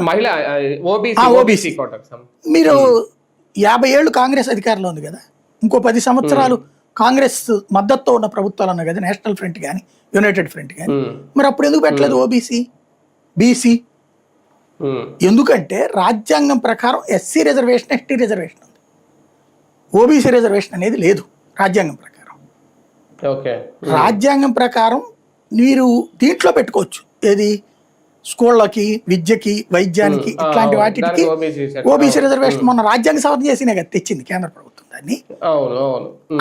మహిళ ఓబీసీ మీరు 50 ఏళ్ళు కాంగ్రెస్ అధికారంలో ఉంది కదా, ఇంకో 10 సంవత్సరాలు కాంగ్రెస్ మద్దతుతో ఉన్న ప్రభుత్వాలు ఉన్నాయి కదా, నేషనల్ ఫ్రంట్ కానీ యునైటెడ్ ఫ్రంట్ కానీ, మరి అప్పుడు ఎందుకు పెట్టలేదు ఓబీసీ బీసీ? ఎందుకంటే రాజ్యాంగం ప్రకారం ఎస్సీ రిజర్వేషన్, ఎస్టీ రిజర్వేషన్ ఉంది, ఓబీసీ రిజర్వేషన్ అనేది లేదు రాజ్యాంగం ప్రకారం. రాజ్యాంగం ప్రకారం మీరు దీంట్లో పెట్టుకోవచ్చు, ఏది స్కూళ్ళకి, విద్యకి, వైద్యానికి, ఇట్లాంటి వాటికి ఓబీసీ రిజర్వేషన్ మొన్న రాజ్యాంగ సవరణ చేసినే కదా తెచ్చింది కేంద్ర ప్రభుత్వం, దాన్ని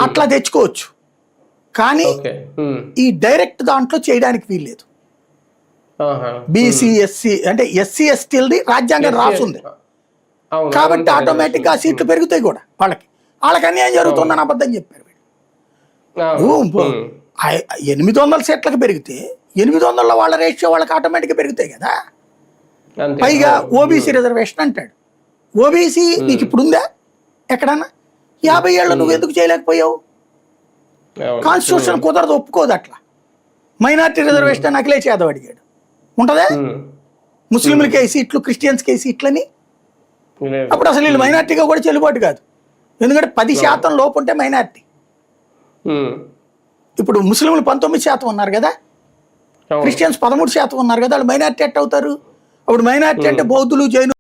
అట్లా తెచ్చుకోవచ్చు. కానీ ఈ డైరెక్ట్ దాంట్లో చేయడానికి వీల్లేదు. బీసీ ఎస్సీ అంటే ఎస్సీ ఎస్టీలది రాజ్యాంగం రాసుంది కాబట్టి ఆటోమేటిక్ గా సీట్లు పెరుగుతాయి కూడా. వాళ్ళకి అన్యాయం జరుగుతుందని అబద్ధం చెప్పారు వీళ్ళు. 800 సీట్లకు పెరిగితే 800 వాళ్ళ రేషియో వాళ్ళకి ఆటోమేటిక్గా పెరుగుతాయి కదా. పైగా ఓబీసీ రిజర్వేషన్ అంటాడు. ఓబీసీ నీకు ఇప్పుడు ఉందా ఎక్కడన్నా? 50 ఏళ్ళు నువ్వు ఎందుకు చేయలేకపోయావు? కాన్స్టిట్యూషన్ కుదరదు, ఒప్పుకోదు అట్లా. మైనార్టీ రిజర్వేషన్ అఖిలేష్ యాదవ్ అడిగాడు, ఉంటుందా? ముస్లింలకి ఏ సీట్లు, క్రిస్టియన్స్కి ఏ సీట్లని? అప్పుడు అసలు వీళ్ళు మైనార్టీగా కూడా చెల్లుబాటు కాదు, ఎందుకంటే 10% లోపు ఉంటే మైనార్టీ. ఇప్పుడు ముస్లింలు 19% ఉన్నారు కదా, క్రిస్టియన్స్ 13% ఉన్నారు కదా, వాళ్ళు మైనార్టీ ఎట్ అవుతారు? అప్పుడు మైనార్టీ అంటే బౌద్ధులు, జైను